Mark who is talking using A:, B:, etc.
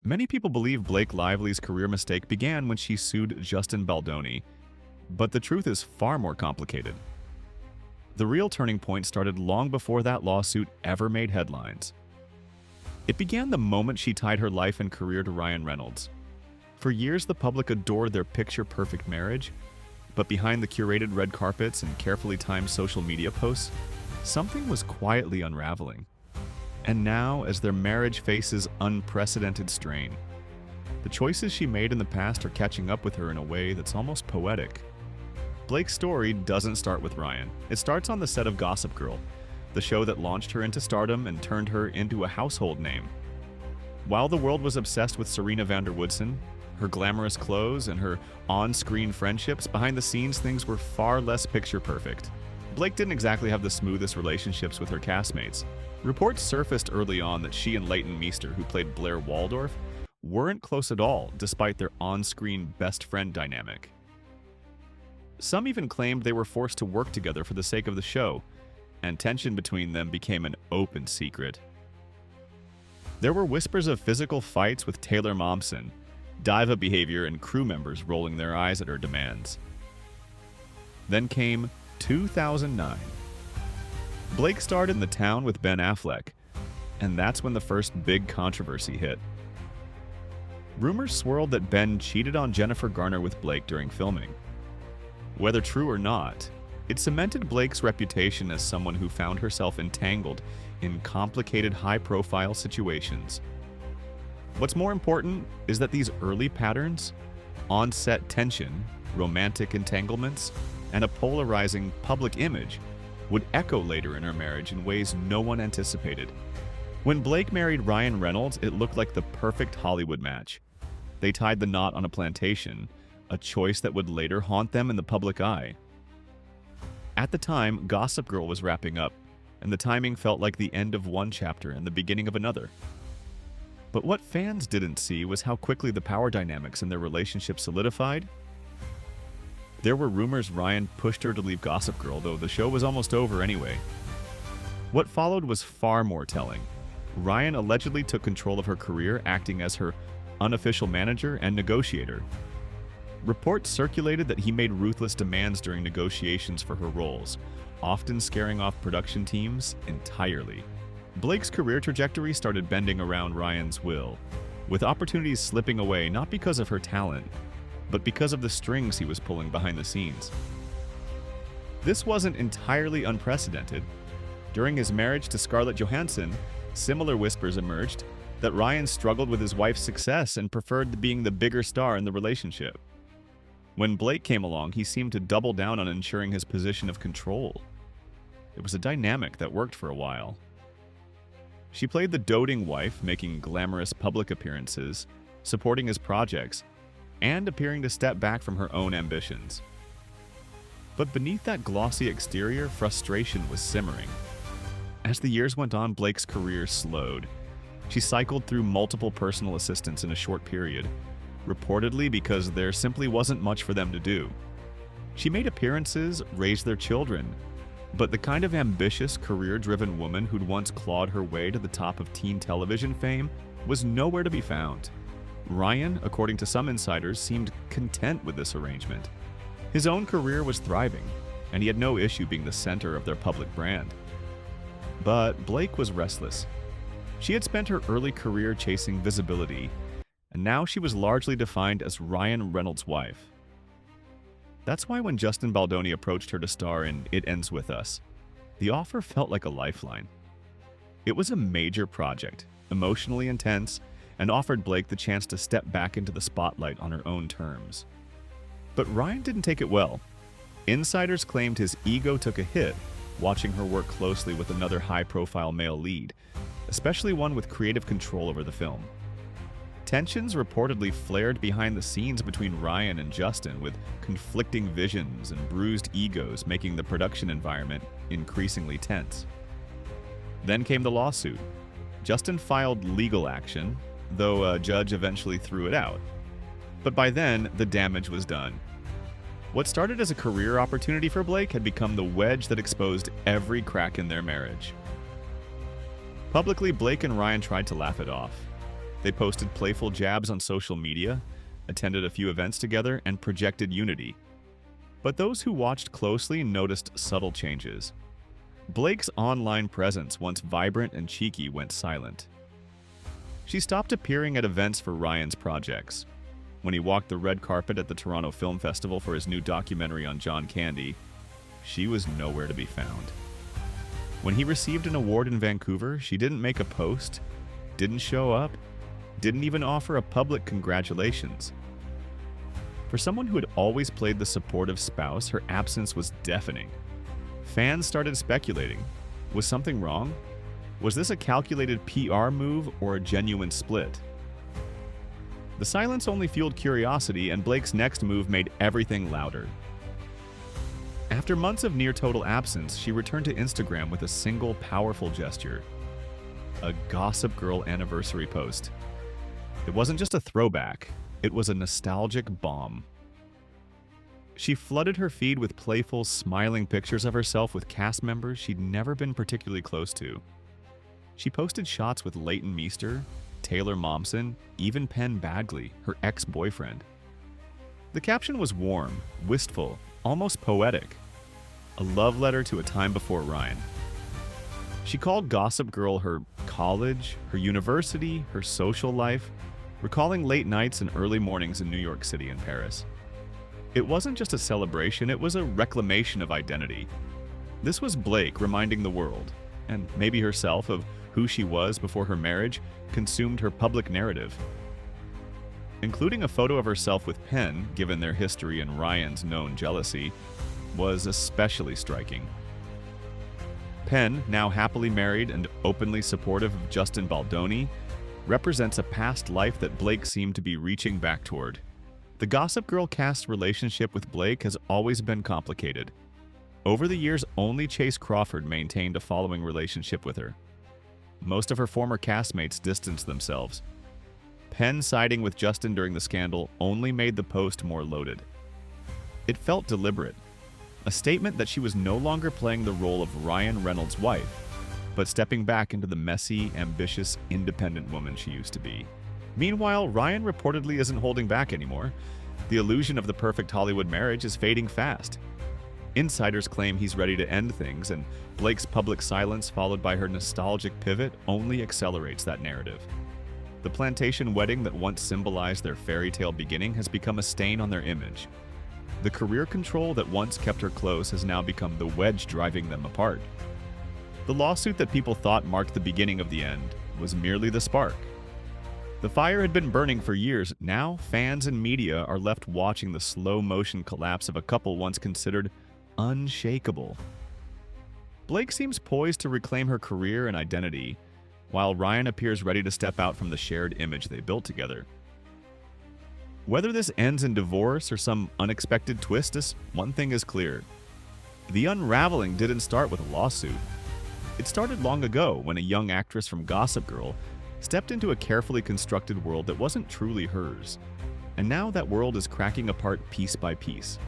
A: Many people believe Blake Lively's career mistake began when she sued Justin Baldoni, but the truth is far more complicated. The real turning point started long before that lawsuit ever made headlines. It began the moment she tied her life and career to Ryan Reynolds. For years, the public adored their picture-perfect marriage, but behind the curated red carpets and carefully timed social media posts, something was quietly unraveling. And now, as their marriage faces unprecedented strain, the choices she made in the past are catching up with her in a way that's almost poetic. Blake's story doesn't start with Ryan. It starts on the set of Gossip Girl, the show that launched her into stardom and turned her into a household name. While the world was obsessed with Serena van der Woodsen, her glamorous clothes, and her on-screen friendships, behind the scenes things were far less picture-perfect. Blake didn't exactly have the smoothest relationships with her castmates. Reports surfaced early on that she and Leighton Meester, who played Blair Waldorf, weren't close at all, despite their on-screen best friend dynamic. Some even claimed they were forced to work together for the sake of the show, and tension between them became an open secret. There were whispers of physical fights with Taylor Momsen, diva behavior, and crew members rolling their eyes at her demands. Then came 2009. Blake starred in The Town with Ben Affleck, and that's when the first big controversy hit. Rumors swirled that Ben cheated on Jennifer Garner with Blake during filming. Whether true or not, it cemented Blake's reputation as someone who found herself entangled in complicated, high-profile situations. What's more important is that these early patterns, on-set tension, romantic entanglements, and a polarizing public image would echo later in her marriage in ways no one anticipated. When Blake married Ryan Reynolds, it looked like the perfect Hollywood match. They tied the knot on a plantation, a choice that would later haunt them in the public eye. At the time, Gossip Girl was wrapping up, and the timing felt like the end of one chapter and the beginning of another. But what fans didn't see was how quickly the power dynamics in their relationship solidified. There were rumors Ryan pushed her to leave Gossip Girl, though the show was almost over anyway. What followed was far more telling. Ryan allegedly took control of her career, acting as her unofficial manager and negotiator. Reports circulated that he made ruthless demands during negotiations for her roles, often scaring off production teams entirely. Blake's career trajectory started bending around Ryan's will, with opportunities slipping away not because of her talent, but because of the strings he was pulling behind the scenes. This wasn't entirely unprecedented. During his marriage to Scarlett Johansson, similar whispers emerged that Ryan struggled with his wife's success and preferred being the bigger star in the relationship. When Blake came along, he seemed to double down on ensuring his position of control. It was a dynamic that worked for a while. She played the doting wife, making glamorous public appearances, supporting his projects, and appearing to step back from her own ambitions. But beneath that glossy exterior, frustration was simmering. As the years went on, Blake's career slowed. She cycled through multiple personal assistants in a short period, reportedly because there simply wasn't much for them to do. She made appearances, raised their children, but the kind of ambitious, career-driven woman who'd once clawed her way to the top of teen television fame was nowhere to be found. Ryan, according to some insiders, seemed content with this arrangement. His own career was thriving, and he had no issue being the center of their public brand. But Blake was restless. She had spent her early career chasing visibility, and now she was largely defined as Ryan Reynolds' wife. That's why when Justin Baldoni approached her to star in It Ends With Us, the offer felt like a lifeline. It was a major project, emotionally intense, and offered Blake the chance to step back into the spotlight on her own terms. But Ryan didn't take it well. Insiders claimed his ego took a hit watching her work closely with another high-profile male lead, especially one with creative control over the film. Tensions reportedly flared behind the scenes between Ryan and Justin, with conflicting visions and bruised egos making the production environment increasingly tense. Then came the lawsuit. Justin filed legal action, though a judge eventually threw it out. But by then, the damage was done. What started as a career opportunity for Blake had become the wedge that exposed every crack in their marriage. Publicly, Blake and Ryan tried to laugh it off. They posted playful jabs on social media, attended a few events together, and projected unity. But those who watched closely noticed subtle changes. Blake's online presence, once vibrant and cheeky, went silent. She stopped appearing at events for Ryan's projects. When he walked the red carpet at the Toronto Film Festival for his new documentary on John Candy, she was nowhere to be found. When he received an award in Vancouver, she didn't make a post, didn't show up, didn't even offer a public congratulations. For someone who had always played the supportive spouse, her absence was deafening. Fans started speculating. Was something wrong? Was this a calculated PR move or a genuine split? The silence only fueled curiosity, and Blake's next move made everything louder. After months of near-total absence, she returned to Instagram with a single powerful gesture: a Gossip Girl anniversary post. It wasn't just a throwback, it was a nostalgic bomb. She flooded her feed with playful, smiling pictures of herself with cast members she'd never been particularly close to. She posted shots with Leighton Meester, Taylor Momsen, even Penn Badgley, her ex-boyfriend. The caption was warm, wistful, almost poetic. A love letter to a time before Ryan. She called Gossip Girl her college, her university, her social life, recalling late nights and early mornings in New York City and Paris. It wasn't just a celebration, it was a reclamation of identity. This was Blake reminding the world, and maybe herself, of who she was before her marriage consumed her public narrative. Including a photo of herself with Penn, given their history and Ryan's known jealousy, was especially striking. Penn, now happily married and openly supportive of Justin Baldoni, represents a past life that Blake seemed to be reaching back toward. The Gossip Girl cast's relationship with Blake has always been complicated. Over the years, only Chase Crawford maintained a following relationship with her. Most of her former castmates distanced themselves. Penn siding with Justin during the scandal only made the post more loaded. It felt deliberate, a statement that she was no longer playing the role of Ryan Reynolds' wife, but stepping back into the messy, ambitious, independent woman she used to be. Meanwhile, Ryan reportedly isn't holding back anymore. The illusion of the perfect Hollywood marriage is fading fast. Insiders claim he's ready to end things, and Blake's public silence, followed by her nostalgic pivot, only accelerates that narrative. The plantation wedding that once symbolized their fairy tale beginning has become a stain on their image. The career control that once kept her close has now become the wedge driving them apart. The lawsuit that people thought marked the beginning of the end was merely the spark. The fire had been burning for years. Now, fans and media are left watching the slow-motion collapse of a couple once considered unshakable. Blake seems poised to reclaim her career and identity, while Ryan appears ready to step out from the shared image they built together. Whether this ends in divorce or some unexpected twist, one thing is clear. The unraveling didn't start with a lawsuit. It started long ago when a young actress from Gossip Girl stepped into a carefully constructed world that wasn't truly hers. And now that world is cracking apart piece by piece.